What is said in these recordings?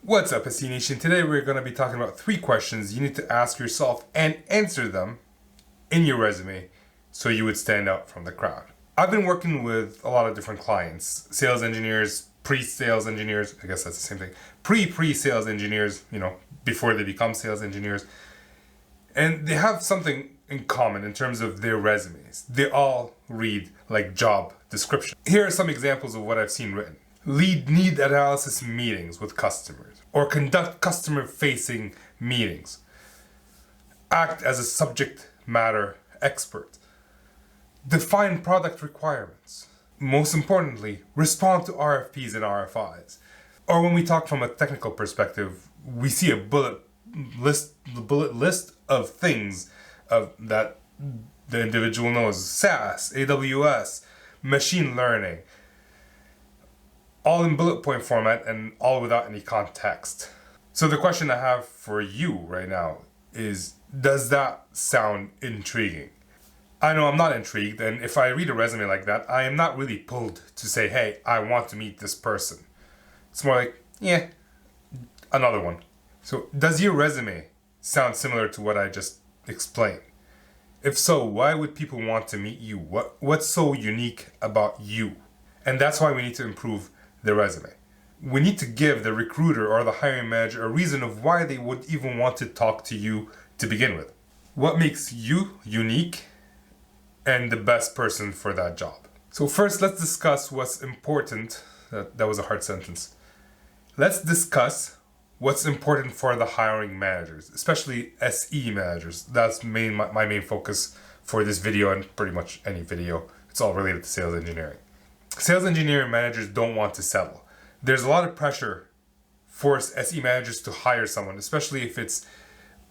What's up, SE Nation? Today we're going to be talking about 3 questions you need to ask yourself and answer them in your resume so you would stand out from the crowd. I've been working with a lot of different clients, sales engineers, pre-sales engineers, I guess that's the same thing, pre-sales engineers, before they become sales engineers. And they have something in common in terms of their resumes. They all read like job description. Here are some examples of what I've seen written. Lead need analysis meetings with customers, or conduct customer-facing meetings. Act as a subject matter expert. Define product requirements. Most importantly, respond to RFPs and RFIs. Or when we talk from a technical perspective, we see a bullet list of things that the individual knows: SaaS, AWS, machine learning, all in bullet point format and all without any context. So the question I have for you right now is, does that sound intriguing? I know I'm not intrigued, and if I read a resume like that, I am not really pulled to say, hey, I want to meet this person. It's more like, yeah, another one. So does your resume sound similar to what I just explained? If so, why would people want to meet you? What's so unique about you? And that's why we need to improve the resume. We need to give the recruiter or the hiring manager a reason of why they would even want to talk to you to begin with. What makes you unique and the best person for that job? So first, let's discuss what's important. That was a hard sentence. Let's discuss what's important for the hiring managers, especially SE managers. That's my main focus for this video and pretty much any video. It's all related to sales engineering. Sales engineering managers don't want to settle. There's a lot of pressure for SE managers to hire someone, especially if it's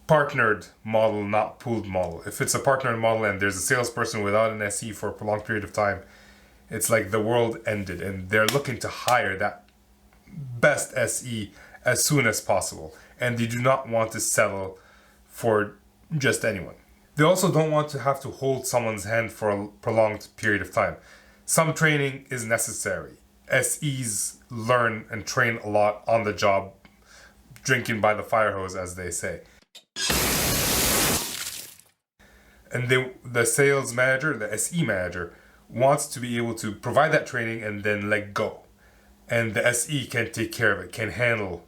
partnered model, not pooled model. If it's a partnered model and there's a salesperson without an SE for a prolonged period of time, it's like the world ended, and they're looking to hire that best SE as soon as possible. And they do not want to settle for just anyone. They also don't want to have to hold someone's hand for a prolonged period of time. Some training is necessary. SEs learn and train a lot on the job, drinking by the fire hose, as they say. And the sales manager, the SE manager, wants to be able to provide that training and then let go. And the SE can take care of it, can handle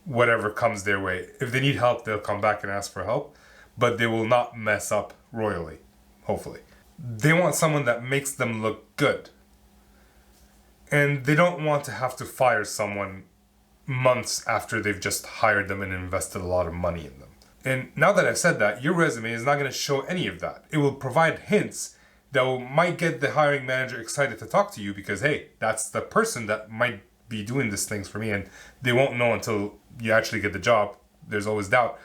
whatever comes their way. If they need help, they'll come back and ask for help, but they will not mess up royally, hopefully. They want someone that makes them look good. And they don't want to have to fire someone months after they've just hired them and invested a lot of money in them. And now that I've said that, your resume is not going to show any of that. It will provide hints that might get the hiring manager excited to talk to you because, hey, that's the person that might be doing these things for me, and they won't know until you actually get the job. There's always doubt.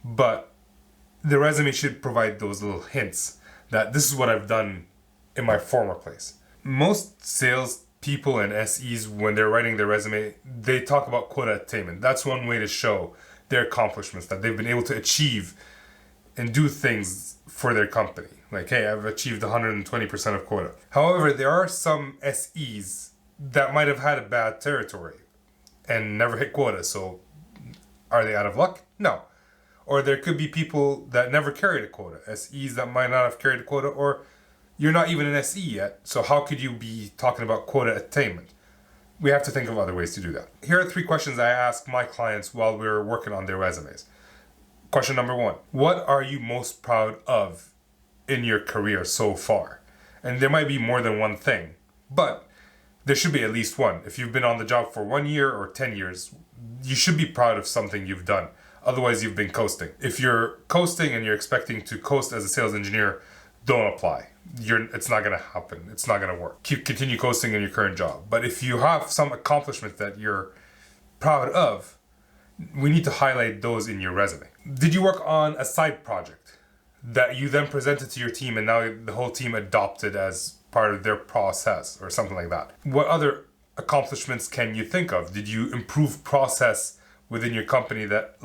But the resume should provide those little hints that this is what I've done in my former place. Most sales people and SEs, when they're writing their resume, they talk about quota attainment. That's one way to show their accomplishments, that they've been able to achieve and do things for their company. Like, hey, I've achieved 120% of quota. However, there are some SEs that might have had a bad territory and never hit quota. So are they out of luck? No. Or there could be people that never carried a quota, SEs that might not have carried a quota, or you're not even an SE yet. So how could you be talking about quota attainment? We have to think of other ways to do that. Here are 3 questions I ask my clients while we're working on their resumes. Question number 1, what are you most proud of in your career so far? And there might be more than one thing, but there should be at least one. If you've been on the job for 1 year or 10 years, you should be proud of something you've done. Otherwise, you've been coasting. If you're coasting and you're expecting to coast as a sales engineer, don't apply. It's not going to happen. It's not going to work. Continue coasting in your current job. But if you have some accomplishment that you're proud of, we need to highlight those in your resume. Did you work on a side project that you then presented to your team and now the whole team adopted as part of their process or something like that? What other accomplishments can you think of? Did you improve process within your company that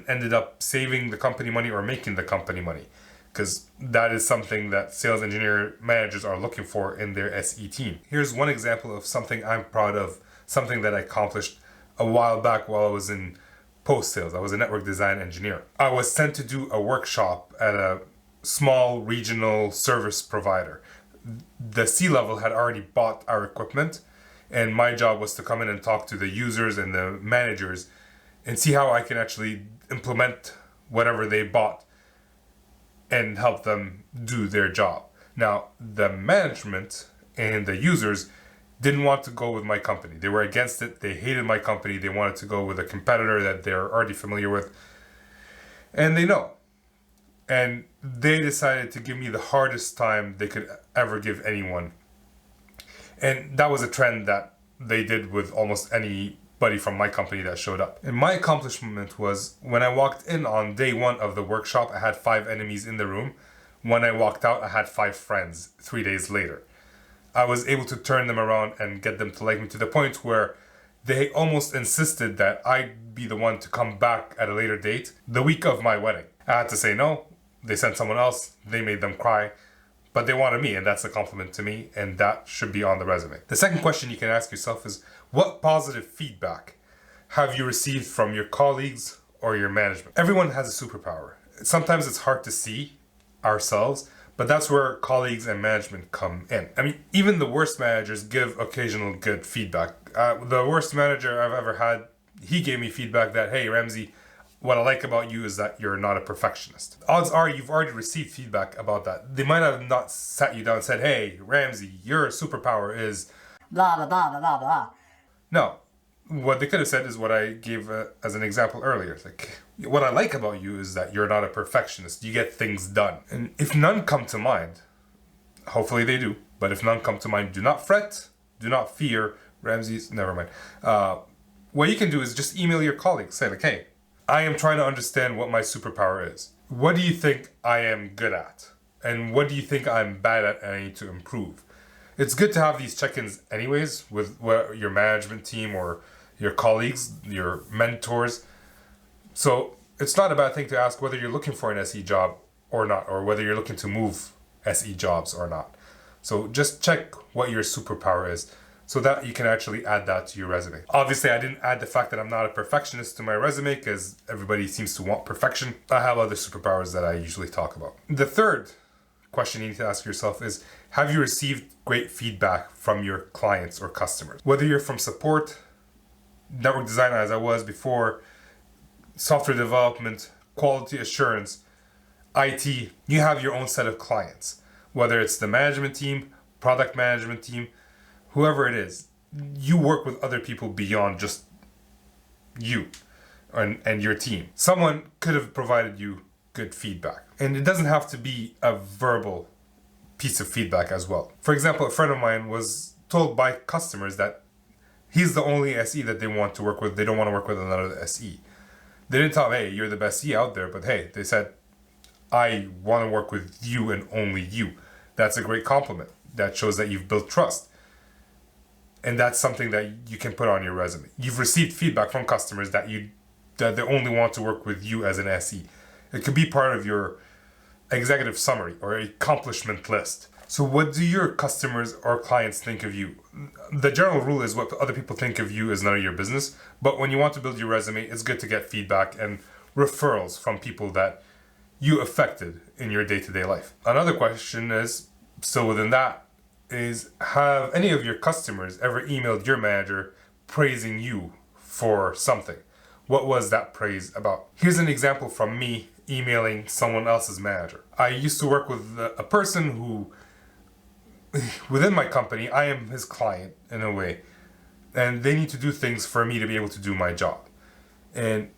ended up saving the company money or making the company money? Because that is something that sales engineer managers are looking for in their SE team. Here's one example of something I'm proud of, something that I accomplished a while back while I was in post sales. I was a network design engineer. I was sent to do a workshop at a small regional service provider. The C-level had already bought our equipment, and my job was to come in and talk to the users and the managers and see how I can actually implement whatever they bought and help them do their job. Now, the management and the users didn't want to go with my company. They were against it. They hated my company. They wanted to go with a competitor that they're already familiar with. And they know. And they decided to give me the hardest time they could ever give anyone. And that was a trend that they did with almost anybody from my company that showed up. And my accomplishment was when I walked in on day one of the workshop, I had 5 enemies in the room. When I walked out, I had 5 friends 3 days later. I was able to turn them around and get them to like me to the point where they almost insisted that I'd be the one to come back at a later date, the week of my wedding. I had to say no. They sent someone else. They made them cry. But they wanted me, and that's a compliment to me, and that should be on the resume. The second question you can ask yourself is, what positive feedback have you received from your colleagues or your management? Everyone has a superpower. Sometimes it's hard to see ourselves, but that's where colleagues and management come in. I mean, even the worst managers give occasional good feedback. The worst manager I've ever had, he gave me feedback that, hey, Ramsey, what I like about you is that you're not a perfectionist. Odds are you've already received feedback about that. They might have not sat you down and said, hey, Ramsey, your superpower is blah, blah, blah, blah, blah, blah. No. What they could have said is what I gave as an example earlier. It's like, what I like about you is that you're not a perfectionist. You get things done. And if none come to mind, hopefully they do, but if none come to mind, do not fret, do not fear. Ramsey's, never mind. What you can do is just email your colleagues. Say like, hey, I am trying to understand what my superpower is. What do you think I am good at? And what do you think I'm bad at and I need to improve? It's good to have these check-ins anyways with your management team or your colleagues, your mentors. So it's not a bad thing to ask whether you're looking for an SE job or not, or whether you're looking to move SE jobs or not. So just check what your superpower is so that you can actually add that to your resume. Obviously, I didn't add the fact that I'm not a perfectionist to my resume because everybody seems to want perfection. I have other superpowers that I usually talk about. The third question you need to ask yourself is, have you received great feedback from your clients or customers? Whether you're from support, network design as I was before, software development, quality assurance, IT, you have your own set of clients. Whether it's the management team, product management team, whoever it is, you work with other people beyond just you and your team. Someone could have provided you good feedback. And it doesn't have to be a verbal piece of feedback as well. For example, a friend of mine was told by customers that he's the only SE that they want to work with. They don't want to work with another SE. They didn't tell him, hey, you're the best SE out there, but hey, they said, I want to work with you and only you. That's a great compliment. That shows that you've built trust. And that's something that you can put on your resume. You've received feedback from customers that they only want to work with you as an SE. It could be part of your executive summary or accomplishment list. So what do your customers or clients think of you? The general rule is what other people think of you is none of your business. But when you want to build your resume, it's good to get feedback and referrals from people that you affected in your day-to-day life. Another question is, still within that, is have any of your customers ever emailed your manager praising you for something? What was that praise about? Here's an example from me emailing someone else's manager. I used to work with a person who, within my company, I am his client in a way, and they need to do things for me to be able to do my job. And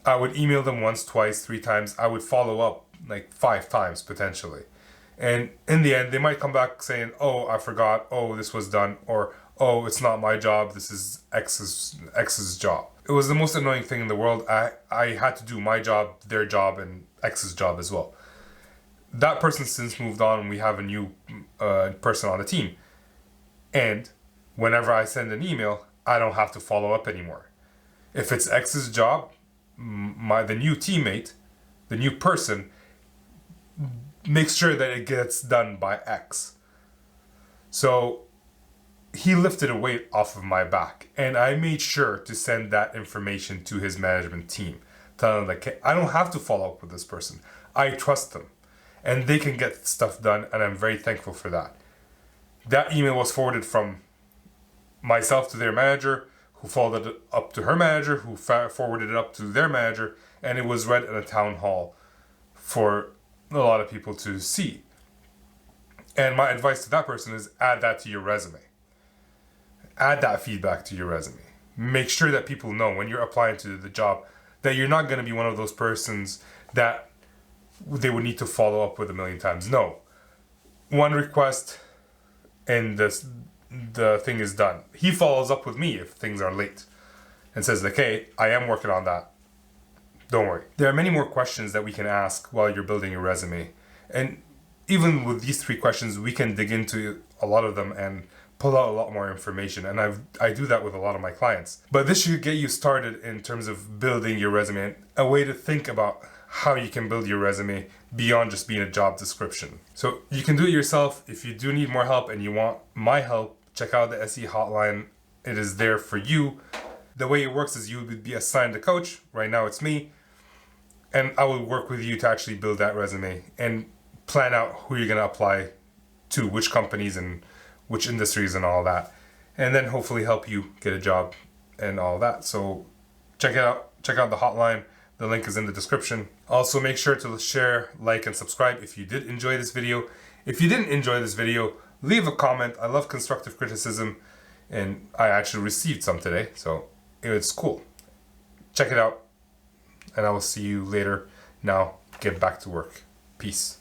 I would email them once, twice, 3 times. I would follow up like 5 times potentially. And in the end, they might come back saying, oh, I forgot, oh, this was done, or oh, it's not my job, this is X's job. It was the most annoying thing in the world. I had to do my job, their job, and X's job as well. That person since moved on, and we have a new person on the team. And whenever I send an email, I don't have to follow up anymore. If it's X's job, the new teammate, the new person, makes sure that it gets done by X. So he lifted a weight off of my back, and I made sure to send that information to his management team, telling them like, hey, I don't have to follow up with this person. I trust them, and they can get stuff done, and I'm very thankful for that. That email was forwarded from myself to their manager, who followed it up to her manager, who forwarded it up to their manager, and it was read in a town hall for a lot of people to see. And my advice to that person is add that to your resume. Add that feedback to your resume. Make sure that people know when you're applying to the job that you're not going to be one of those persons that they would need to follow up with a million times. No. One request and the thing is done. He follows up with me if things are late and says like, hey, I am working on that. Don't worry. There are many more questions that we can ask while you're building your resume. And even with these 3 questions, we can dig into a lot of them and pull out a lot more information. And I do that with a lot of my clients. But this should get you started in terms of building your resume, and a way to think about how you can build your resume beyond just being a job description. So you can do it yourself. If you do need more help and you want my help, check out the SE Hotline. It is there for you. The way it works is you would be assigned a coach. Right now it's me. And I will work with you to actually build that resume and plan out who you're going to apply to, which companies and which industries and all that. And then hopefully help you get a job and all that. So check it out. Check out the hotline. The link is in the description. Also, make sure to share, like, and subscribe if you did enjoy this video. If you didn't enjoy this video, leave a comment. I love constructive criticism, and I actually received some today, so it's cool. Check it out, and I will see you later. Now, get back to work. Peace.